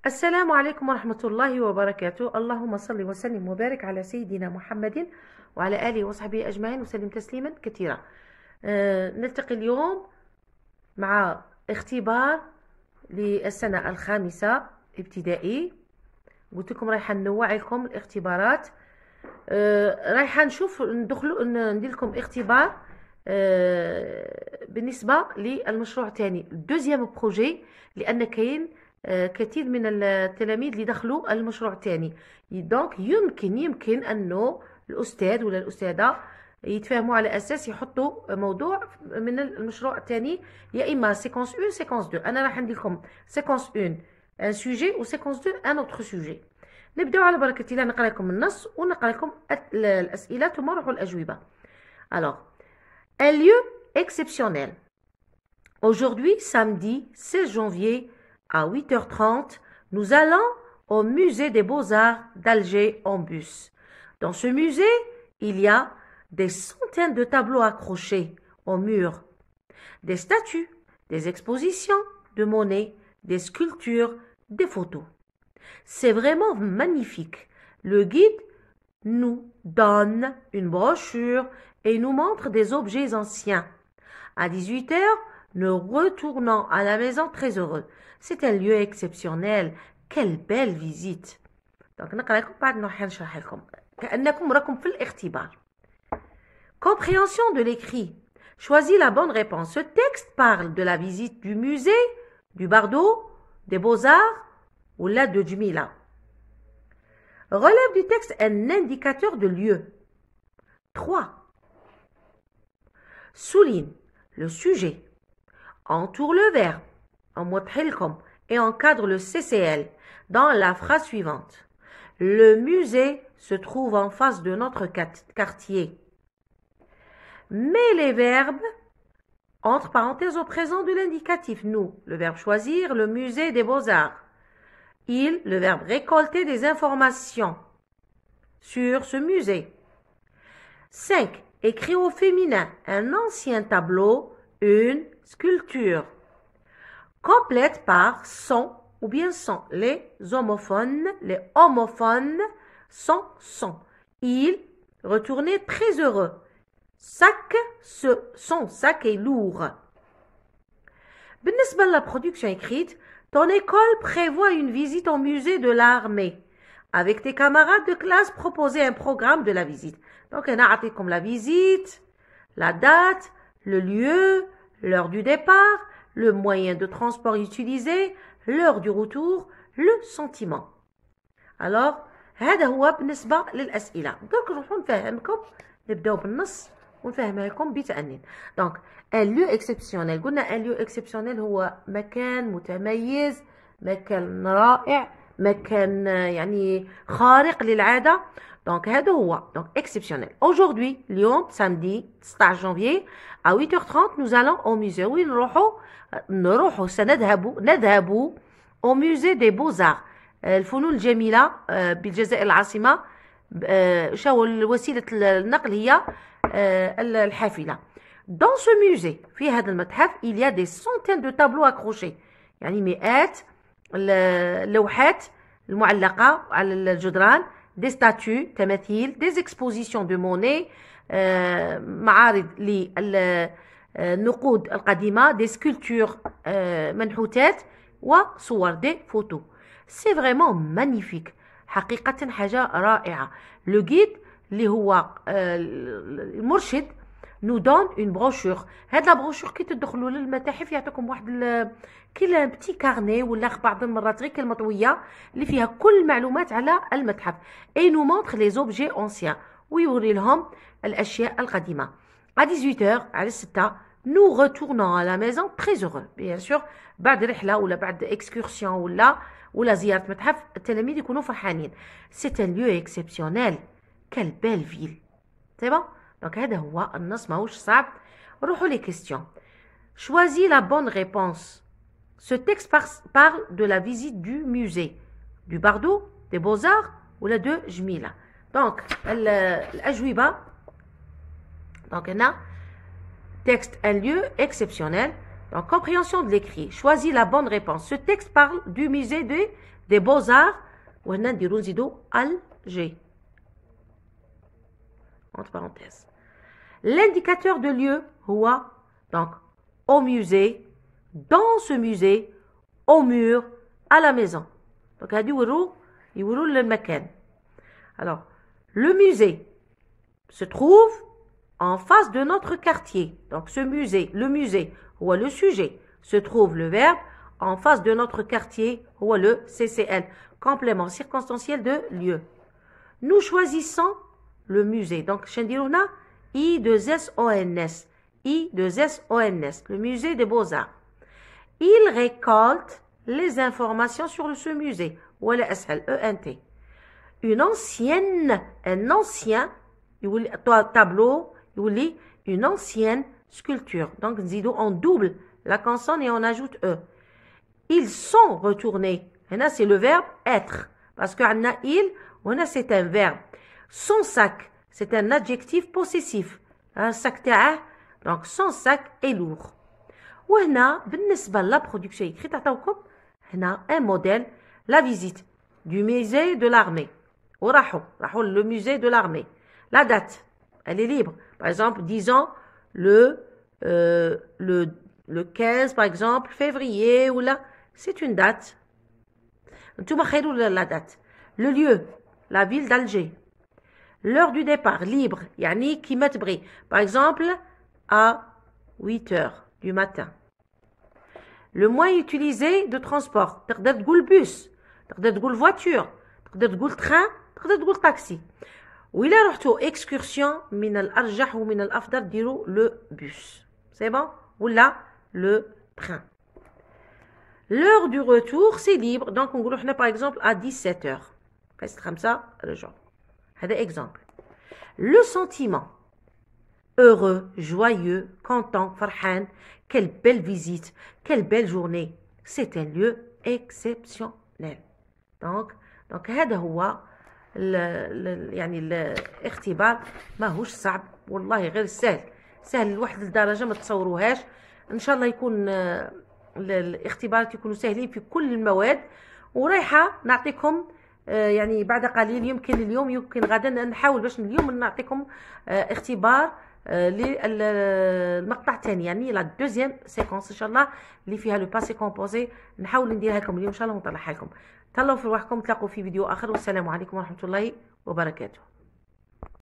السلام عليكم ورحمة الله وبركاته. اللهم صل وسلم وبارك على سيدنا محمد وعلى آله وصحبه أجمعين وسلم تسليما كثيرا. نلتقي اليوم مع اختبار للسنة الخامسة ابتدائي. قلت لكم رايحة نوع لكم الاختبارات. رايحة نشوف ندير لكم اختبار بالنسبة للمشروع الثاني دوزيام بروجي، لأن كاين كثير من التلاميذ اللي دخلوا المشروع الثاني. دونك يمكن انه الاستاذ ولا الاستاذه يتفاهموا على اساس يحطوا موضوع من المشروع الثاني، يا اما سيكونس 1 سيكونس 2. انا راح ندير لكم سيكونس 1 ان سوجي وسيكونس 2 ان اوتر سوجي. نبداو على بركه الله. نقرا لكم النص ونقرا لكم الاسئله ثم نروحوا الاجوبه. Alors, un lieu exceptionnel. Aujourd'hui, samedi 16 janvier, à 8h30, nous allons au musée des Beaux-Arts d'Alger en bus. Dans ce musée, il y a des centaines de tableaux accrochés au mur, des statues, des expositions de Monet, des sculptures, des photos. C'est vraiment magnifique. Le guide nous donne une brochure et nous montre des objets anciens. À 18h, nous retournons à la maison très heureux. C'est un lieu exceptionnel. Quelle belle visite. Donc, نقرأ لكم بعد نشرح لكم كأنكم راكم في الاختبار. Compréhension de l'écrit. Choisis la bonne réponse. Ce texte parle de la visite du musée, du Bardo, des Beaux-Arts ou là de Djmila. Relève du texte un indicateur de lieu. 3. Souligne le sujet. Entoure le verbe et encadre le CCL dans la phrase suivante. Le musée se trouve en face de notre quartier. Mets les verbes entre parenthèses au présent de l'indicatif. Nous, le verbe choisir, le musée des Beaux-Arts. Il, le verbe récolter des informations sur ce musée. 5. Écrit au féminin un ancien tableau, une sculpture. Complète par son ou bien sans. Les homophones sont. Il retournait très heureux. Son sac est lourd. بالنسبة la production écrite, ton école prévoit une visite au musée de l'armée. Avec tes camarades de classe, proposez un programme de la visite. Donc, on a comme la visite, la date, le lieu, l'heure du départ, le moyen de transport utilisé, l'heure du retour, le sentiment. Alors, هذا هو بالنسبة للأسئلة. Donc, نروحوا نفهمكم نبداو بالنص ونفهمها لكم بتأنين. Donc, un lieu exceptionnel. قلنا un lieu exceptionnel هو مكان متميز، مكان رائع، مكان يعني خارق للعادة. Donc, هذا هو. Donc, exceptionnel. Aujourd'hui, اليوم samedi 16 janvier à 8h30 nous allons au musée. وين نروحوا نذهب au musée des Beaux-Arts. الفنون الجميلة بالجزائر العاصمة. شو وسيلة النقل هي الحافلة. Dans ce musée, في هذا المتحف, il y a des centaines de tableaux accrochés. يعني مئات اللوحات المعلقة على الجدران. Des statues, تماثيل, des expositions de Monet, معارض للنقود القديمة, des sculptures منحوتات وصور, des photos. C'est vraiment magnifique. حقيقة حاجة رائعة. Le guide اللي هو المرشد nous donne une brochure. هاد لا بروشور كي تدخلوا للمتاحف يعطيكم واحد كي بتي كارني ولا بعض المرات غير كلمه طويه اللي فيها كل المعلومات على المتحف. اي نو مونتر لي زوبجي اونسيان ويوري لهم الاشياء القديمه. à 18h على 6 nous retournons à la maison très heureux. bien sûr بعد رحله ولا بعد اكسكورسيون ولا زياره متحف التلاميذ يكونوا فرحانين. c'est un lieu exceptionnel. quelle belle ville. c'est bon. Donc, هذا هو النص ماهوش صعب. روحوا les questions. Choisis la bonne réponse. Ce texte parle de la visite du musée, du Bardo, des Beaux-Arts ou la de Djmila. Donc, الأجوبة. Donc, هنا texte un lieu exceptionnel. Donc, compréhension de l'écrit. Choisis la bonne réponse. Ce texte parle du musée des Beaux-Arts. وهنا نديرو نزيدو Alger. Entre parenthèses. L'indicateur de lieu هو donc au musée, dans ce musée, au mur, à la maison. Donc هادي يورو المكان. Alors, le musée se trouve en face de notre quartier. Donc ce musée, le musée, ou le sujet, se trouve le verbe en face de notre quartier, ou le CCL, complément circonstanciel de lieu. Nous choisissons le musée. Donc, Chendiruna, I2SONS, I2SONS, le musée des Beaux-Arts. Il récolte les informations sur ce musée, ou le SL, ENT. Un ancien tableau, une ancienne sculpture. Donc, on double la consonne et on ajoute E. Ils sont retournés. Et là, c'est le verbe être. Parce que il, c'est un verbe. Son sac, c'est un adjectif possessif. Un sac تاعه. Donc, son sac est lourd. وهنا بالنسبة لا production écrite عطاوكم هنا un modèle, la visite du musée de l'armée. راحوا le musée de l'armée. La date, elle est libre. Par exemple, disons le 15, par exemple, février, ou là, c'est une date. La date. Le lieu, la ville d'Alger. L'heure du départ, libre, yani qui metbri. Par exemple, à 8 heures du matin. Le moyen utilisé de transport. تقدر تقول bus, تقدر تقول voiture, تقدر تقول train, تقدر تقول taxi. وإلا رحتوا excursion من الأرجح ومن الأفضل ديروا le bus. C'est bon? ولا le train. L'heure du retour, c'est libre. Donc, on va par exemple à 17 heures. C'est comme ça, le genre. C'est un exemple. Le sentiment. Heureux, joyeux, content, farhan. Quelle belle visite. Quelle belle journée. C'est un lieu exceptionnel. Donc هذا هو يعني الاختبار ماهوش صعب والله غير سهل لواحد الدرجة ما تصوروهاش. ان شاء الله يكون الاختبارات يكونوا سهلين في كل المواد. ورايحة نعطيكم يعني بعد قليل يمكن اليوم يمكن غدا نحاول باش اليوم نعطيكم اختبار للمقطع الثاني يعني لا دوزيام سيكونس ان شاء الله اللي فيها لو باسي كومبوزي. نحاول نديرها لكم اليوم ان شاء الله ونطلعها لكم. تهلاو في رواحكم. تلاقوا في فيديو اخر والسلام عليكم ورحمة الله وبركاته.